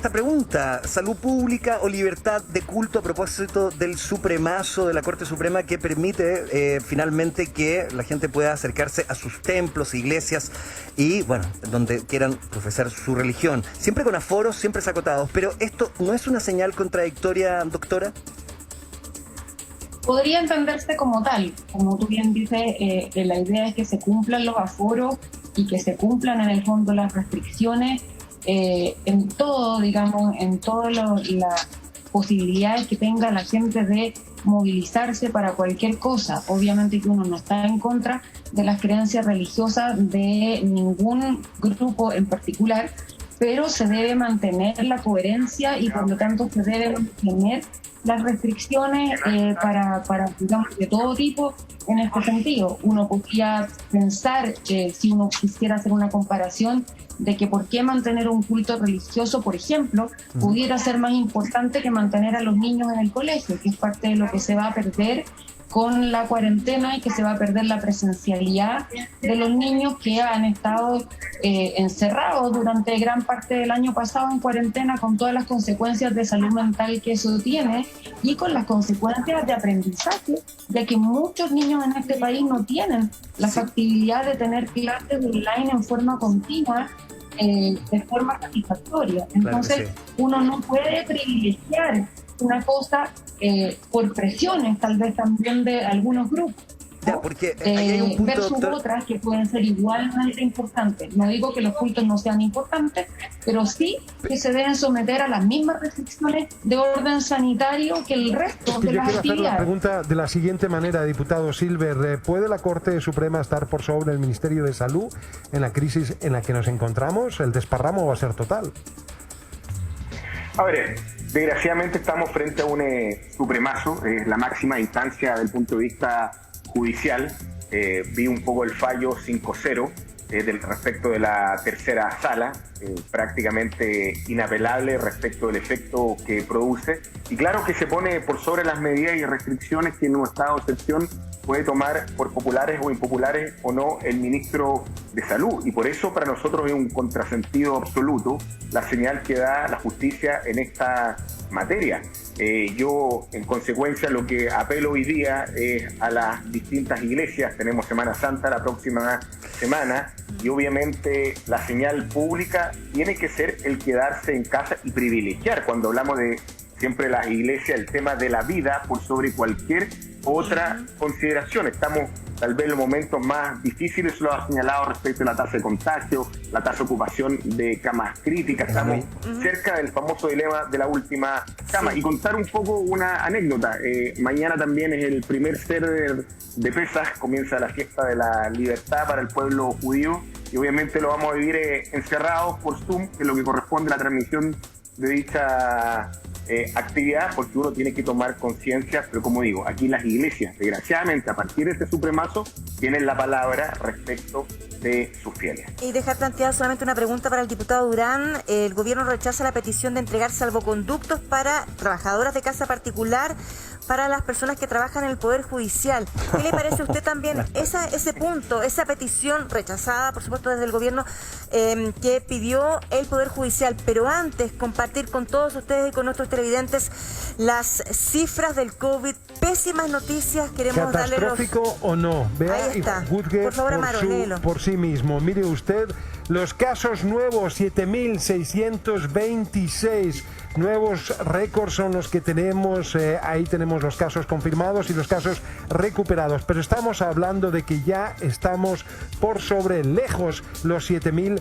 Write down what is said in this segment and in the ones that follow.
esta pregunta: ¿salud pública o libertad de culto a propósito del supremazo de la Corte Suprema que permite finalmente que la gente pueda acercarse a sus templos, iglesias y, bueno, donde quieran profesar su religión? Siempre con aforos, siempre acotados, pero ¿esto no es una señal contradictoria, doctora? Podría entenderse como tal. Como tú bien dices, la idea es que se cumplan los aforos y que se cumplan en el fondo las restricciones en todo, digamos, en todas las posibilidades que tenga la gente de movilizarse para cualquier cosa. Obviamente que uno no está en contra de las creencias religiosas de ningún grupo en particular, pero se debe mantener la coherencia y por lo tanto se debe mantener las restricciones para digamos, de todo tipo en este sentido. Uno podría pensar que si uno quisiera hacer una comparación de que por qué mantener un culto religioso, por ejemplo, pudiera ser más importante que mantener a los niños en el colegio, que es parte de lo que se va a perder con la cuarentena y que se va a perder la presencialidad de los niños que han estado encerrados durante gran parte del año pasado en cuarentena, con todas las consecuencias de salud mental que eso tiene y con las consecuencias de aprendizaje, ya que muchos niños en este país no tienen la factibilidad de tener clases online en forma continua, de forma satisfactoria. Entonces, claro, sí, uno no puede privilegiar una cosa por presiones tal vez también de algunos grupos, ¿no? Ya, porque hay un punto, versus doctor, otras que pueden ser igualmente importantes. No digo que los cultos no sean importantes, pero sí que se deben someter a las mismas restricciones de orden sanitario que el resto de las actividades. Yo quiero hacer la pregunta de la siguiente manera, diputado Silver. ¿Puede la Corte Suprema estar por sobre el Ministerio de Salud en la crisis en la que nos encontramos? ¿El desparramo va a ser total? A ver, desgraciadamente estamos frente a un supremazo, es la máxima instancia del punto de vista judicial. Vi un poco el fallo 5-0 respecto de la tercera sala, prácticamente inapelable respecto del efecto que produce. Y claro que se pone por sobre las medidas y restricciones que en un estado de excepción puede tomar, por populares o impopulares o no, el ministro de Salud. Y por eso para nosotros es un contrasentido absoluto la señal que da la justicia en esta materia. Yo, en consecuencia, lo que apelo hoy día es a las distintas iglesias. Tenemos Semana Santa la próxima semana y obviamente la señal pública tiene que ser el quedarse en casa y privilegiar, cuando hablamos de siempre las iglesias, el tema de la vida por sobre cualquier otra consideración. Estamos tal vez en los momentos más difíciles, lo ha señalado respecto a la tasa de contagio, la tasa de ocupación de camas críticas. Estamos cerca del famoso dilema de la última cama. Y contar un poco una anécdota. Mañana también es el primer Seder de Pesaj, comienza la fiesta de la libertad para el pueblo judío y obviamente lo vamos a vivir encerrados por Zoom, que es lo que corresponde a la transmisión de dicha actividad, porque uno tiene que tomar conciencia, pero como digo, aquí las iglesias, desgraciadamente, a partir de este supremazo, tienen la palabra respecto de sus fieles. Y dejar planteada solamente una pregunta para el diputado Durán. El gobierno rechaza la petición de entregar salvoconductos para trabajadoras de casa particular para las personas que trabajan en el Poder Judicial. ¿Qué le parece a usted también ese punto, esa petición rechazada, por supuesto, desde el gobierno que pidió el Poder Judicial? Pero antes, compartir con todos ustedes y con nuestros televidentes las cifras del COVID. Pésimas noticias, queremos darle los... ¿Catastrófico o no? Vea, ahí está. Y juzgue por favor, Amaro, por sí mismo. Mire usted, los casos nuevos, 7.626 nuevos récords son los que tenemos. Ahí tenemos los casos confirmados y los casos recuperados. Pero estamos hablando de que ya estamos por sobre, lejos, los 7.000.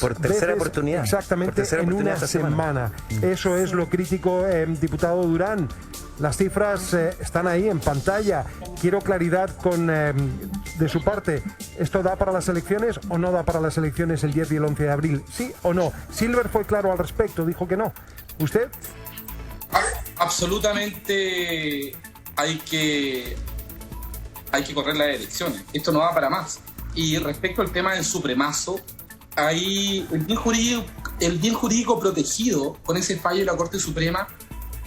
Por tercera oportunidad. Exactamente, en una semana. Eso es lo crítico, diputado Durán. Las cifras están ahí en pantalla. Quiero claridad de su parte. ¿Esto da para las elecciones o no da para las elecciones el 10 y el 11 de abril? ¿Sí o no? Silver fue claro al respecto, dijo que no. ¿Usted? Absolutamente hay que correr las elecciones. Esto no va para más. Y respecto al tema del supremazo, ahí el bien jurídico protegido con ese fallo de la Corte Suprema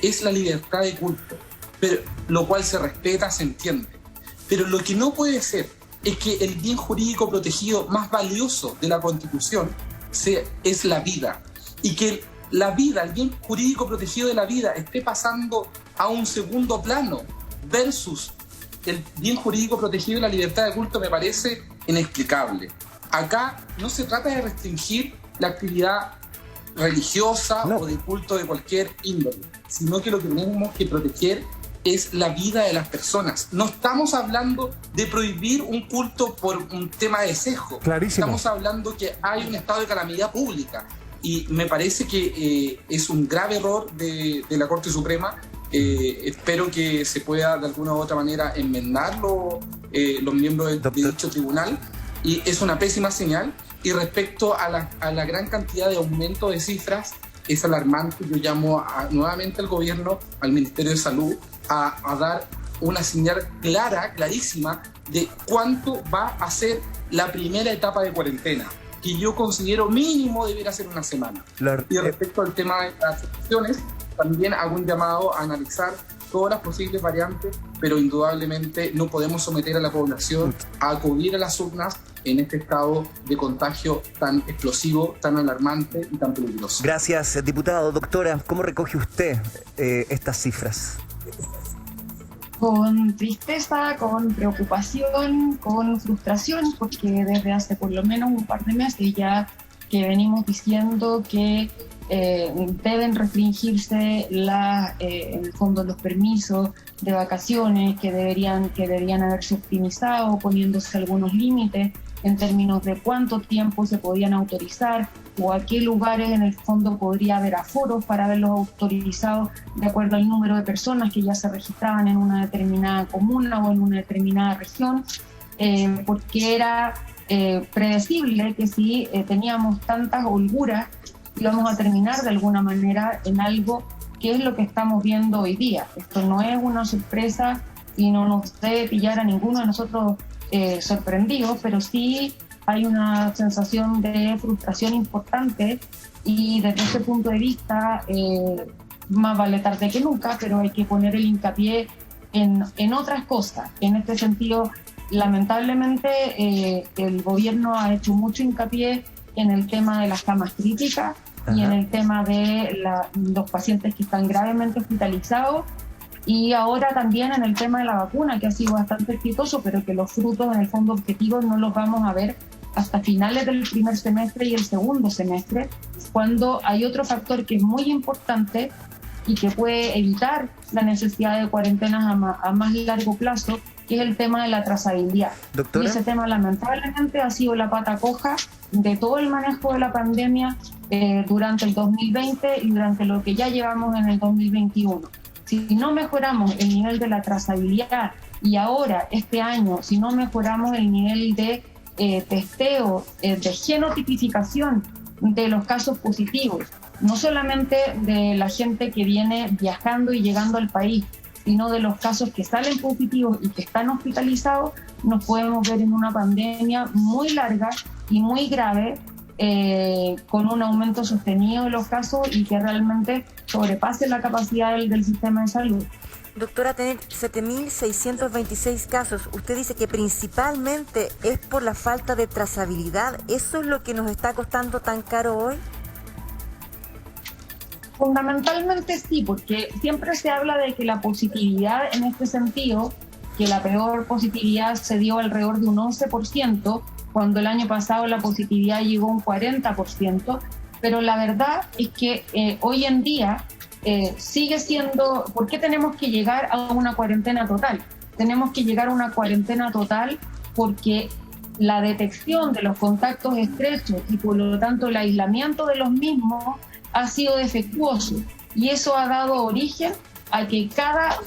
es la libertad de culto, pero lo cual se respeta, se entiende. Pero lo que no puede ser es que el bien jurídico protegido más valioso de la Constitución es la vida, y que la vida, el bien jurídico protegido de la vida esté pasando a un segundo plano versus el bien jurídico protegido de la libertad de culto me parece inexplicable. Acá no se trata de restringir la actividad religiosa o de culto de cualquier índole, sino que lo que tenemos que proteger es la vida de las personas. No estamos hablando de prohibir un culto por un tema de sesgo. Clarísimo. Estamos hablando que hay un estado de calamidad pública y me parece que es un grave error de la Corte Suprema. Espero que se pueda de alguna u otra manera enmendar los miembros de dicho tribunal, y es una pésima señal. Y respecto a la gran cantidad de aumento de cifras, es alarmante. Yo llamo nuevamente al gobierno, al Ministerio de Salud, a dar una señal clarísima de cuánto va a ser la primera etapa de cuarentena, que yo considero mínimo debería ser una semana. Y respecto al tema de las excepciones, también hago un llamado a analizar todas las posibles variantes, pero indudablemente no podemos someter a la población a acudir a las urnas en este estado de contagio tan explosivo, tan alarmante y tan peligroso. Gracias, diputado. Doctora, ¿cómo recoge usted estas cifras? Con tristeza, con preocupación, con frustración, porque desde hace por lo menos un par de meses ya que venimos diciendo que deben restringirse en el fondo los permisos de vacaciones, que deberían haberse optimizado, poniéndose algunos límites en términos de cuánto tiempo se podían autorizar o a qué lugares en el fondo podría haber aforos para haberlos autorizado de acuerdo al número de personas que ya se registraban en una determinada comuna o en una determinada región, porque era predecible que si teníamos tantas holguras íbamos a terminar de alguna manera en algo que es lo que estamos viendo hoy día. Esto no es una sorpresa y no nos debe pillar a ninguno de nosotros sorprendidos, pero sí hay una sensación de frustración importante, y desde ese punto de vista más vale tarde que nunca, pero hay que poner el hincapié en otras cosas. En este sentido, lamentablemente el gobierno ha hecho mucho hincapié en el tema de las camas críticas. Ajá. Y en el tema de los pacientes que están gravemente hospitalizados, y ahora también en el tema de la vacuna, que ha sido bastante exitoso, pero que los frutos en el fondo objetivos no los vamos a ver hasta finales del primer semestre y el segundo semestre, cuando hay otro factor que es muy importante y que puede evitar la necesidad de cuarentenas a más largo plazo, que es el tema de la trazabilidad. ¿Doctora? Y ese tema lamentablemente ha sido la pata coja de todo el manejo de la pandemia durante el 2020 y durante lo que ya llevamos en el 2021. Si no mejoramos el nivel de la trazabilidad, y ahora, este año, si no mejoramos el nivel de testeo, de genotipificación de los casos positivos, no solamente de la gente que viene viajando y llegando al país, sino de los casos que salen positivos y que están hospitalizados, nos podemos ver en una pandemia muy larga y muy grave, con un aumento sostenido de los casos y que realmente sobrepase la capacidad del sistema de salud. Doctora, tener 7.626 casos, usted dice que principalmente es por la falta de trazabilidad. ¿Eso es lo que nos está costando tan caro hoy? Fundamentalmente sí, porque siempre se habla de que la positividad en este sentido, que la peor positividad se dio alrededor de un 11%, cuando el año pasado la positividad llegó a un 40%, pero la verdad es que hoy en día sigue siendo... ¿Por qué tenemos que llegar a una cuarentena total? Tenemos que llegar a una cuarentena total porque la detección de los contactos estrechos y por lo tanto el aislamiento de los mismos ha sido defectuoso, y eso ha dado origen a que cada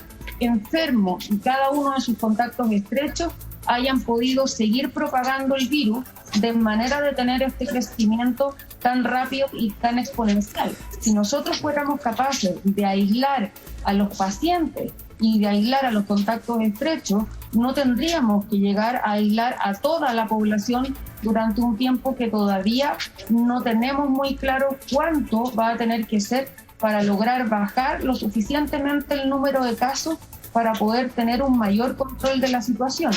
enfermo y cada uno de sus contactos estrechos hayan podido seguir propagando el virus de manera de tener este crecimiento tan rápido y tan exponencial. Si nosotros fuéramos capaces de aislar a los pacientes y de aislar a los contactos estrechos, no tendríamos que llegar a aislar a toda la población durante un tiempo que todavía no tenemos muy claro cuánto va a tener que ser para lograr bajar lo suficientemente el número de casos para poder tener un mayor control de la situación.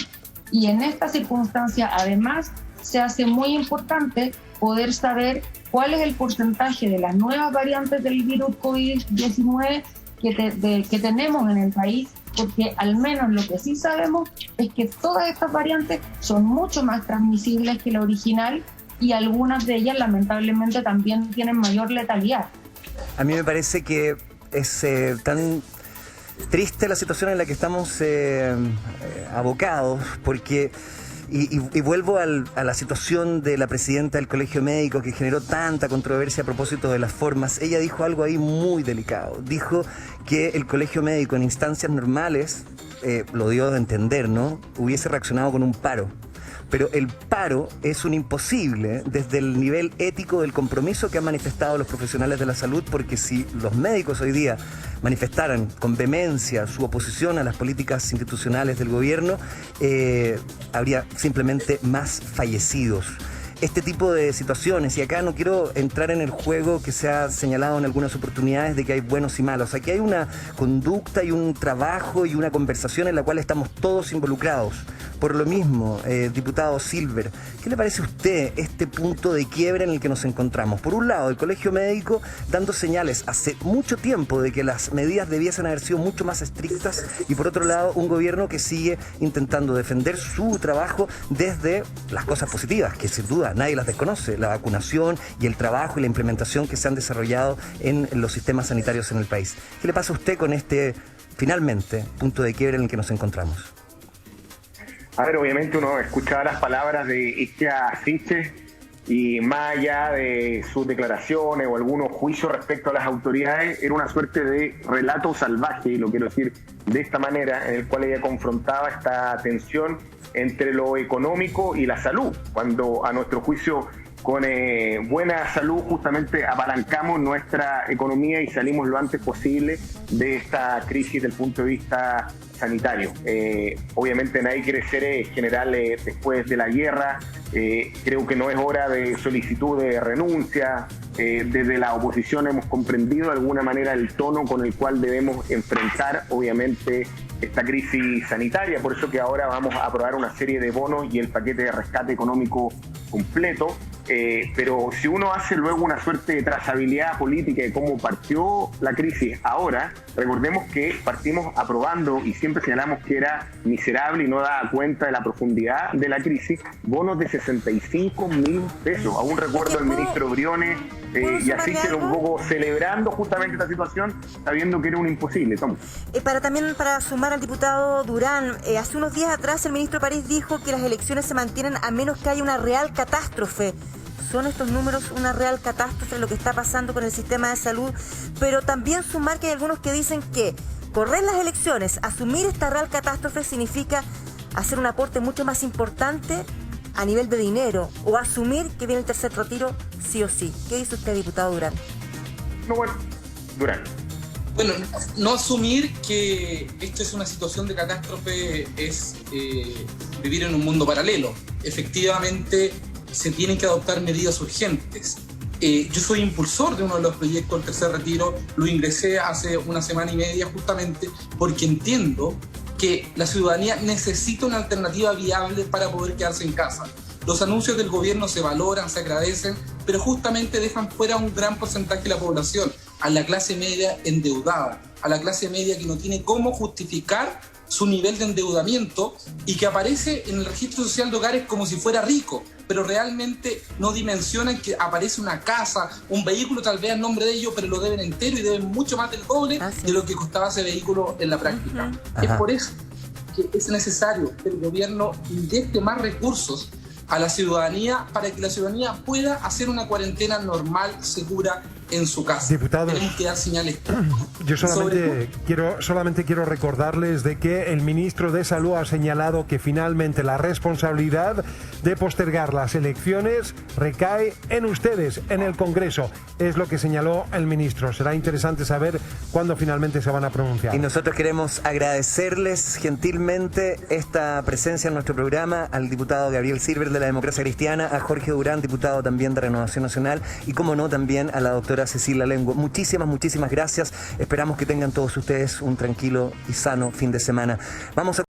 Y en esta circunstancia, además, se hace muy importante poder saber cuál es el porcentaje de las nuevas variantes del virus COVID-19 que tenemos en el país, porque al menos lo que sí sabemos es que todas estas variantes son mucho más transmisibles que la original y algunas de ellas lamentablemente también tienen mayor letalidad. A mí me parece que es tan triste la situación en la que estamos abocados, porque... Y vuelvo a la situación de la presidenta del Colegio Médico, que generó tanta controversia a propósito de las formas. Ella dijo algo ahí muy delicado. Dijo que el Colegio Médico en instancias normales, lo dio a entender, ¿no?, hubiese reaccionado con un paro. Pero el paro es un imposible desde el nivel ético del compromiso que han manifestado los profesionales de la salud, porque si los médicos hoy día manifestaran con vehemencia su oposición a las políticas institucionales del gobierno, habría simplemente más fallecidos. Este tipo de situaciones, y acá no quiero entrar en el juego que se ha señalado en algunas oportunidades de que hay buenos y malos. Aquí hay una conducta y un trabajo y una conversación en la cual estamos todos involucrados. Por lo mismo, diputado Silver, ¿qué le parece a usted este punto de quiebre en el que nos encontramos? Por un lado, el Colegio Médico dando señales hace mucho tiempo de que las medidas debiesen haber sido mucho más estrictas, y por otro lado, un gobierno que sigue intentando defender su trabajo desde las cosas positivas, que sin duda nadie las desconoce, la vacunación y el trabajo y la implementación que se han desarrollado en los sistemas sanitarios en el país. ¿Qué le pasa a usted con este, finalmente, punto de quiebre en el que nos encontramos? A ver, obviamente uno escuchaba las palabras de Ixchia Siches y más allá de sus declaraciones o algunos juicios respecto a las autoridades, era una suerte de relato salvaje, y lo quiero decir de esta manera, en el cual ella confrontaba esta tensión entre lo económico y la salud, cuando a nuestro juicio con buena salud justamente apalancamos nuestra economía y salimos lo antes posible de esta crisis desde el punto de vista sanitario. Obviamente nadie quiere ser general después de la guerra. Creo que no es hora de solicitud de renuncia. Desde la oposición hemos comprendido de alguna manera el tono con el cual debemos enfrentar obviamente esta crisis sanitaria, por eso que ahora vamos a aprobar una serie de bonos y el paquete de rescate económico completo, pero si uno hace luego una suerte de trazabilidad política de cómo partió la crisis ahora, recordemos que partimos aprobando, y siempre señalamos que era miserable y no daba cuenta de la profundidad de la crisis, bonos de 65.000 pesos. Aún recuerdo al ministro Briones y así que un poco celebrando justamente esta situación, sabiendo que era un imposible. Para sumar al diputado Durán, hace unos días atrás el ministro París dijo que las elecciones se mantienen a menos que haya una real catástrofe. ¿Son estos números una real catástrofe lo que está pasando con el sistema de salud? Pero también sumar que hay algunos que dicen que correr las elecciones, asumir esta real catástrofe significa hacer un aporte mucho más importante a nivel de dinero, o asumir que viene el tercer retiro sí o sí. ¿Qué dice usted, diputado Durán? Durán. Bueno, no asumir que esto es una situación de catástrofe es vivir en un mundo paralelo. Efectivamente, se tienen que adoptar medidas urgentes. Yo soy impulsor de uno de los proyectos del tercer retiro, lo ingresé hace una semana y media justamente porque entiendo que la ciudadanía necesita una alternativa viable para poder quedarse en casa. Los anuncios del gobierno se valoran, se agradecen, pero justamente dejan fuera un gran porcentaje de la población, a la clase media endeudada, a la clase media que no tiene cómo justificar su nivel de endeudamiento y que aparece en el registro social de hogares como si fuera rico, pero realmente no dimensionan que aparece una casa, un vehículo tal vez a nombre de ellos, pero lo deben entero y deben mucho más del doble de lo que costaba ese vehículo en la práctica. Es por eso que es necesario que el gobierno inyecte más recursos a la ciudadanía para que la ciudadanía pueda hacer una cuarentena normal, segura, en su casa. Diputados, tenemos que dar señales. Yo solamente quiero recordarles de que el ministro de Salud ha señalado que finalmente la responsabilidad de postergar las elecciones recae en ustedes, en el Congreso. Es lo que señaló el ministro. Será interesante saber cuándo finalmente se van a pronunciar. Y nosotros queremos agradecerles gentilmente esta presencia en nuestro programa al diputado Gabriel Silver de la Democracia Cristiana, a Jorge Durán, diputado también de Renovación Nacional, y como no también a la doctora Cecilia Lengua. Muchísimas gracias. Esperamos que tengan todos ustedes un tranquilo y sano fin de semana. Vamos a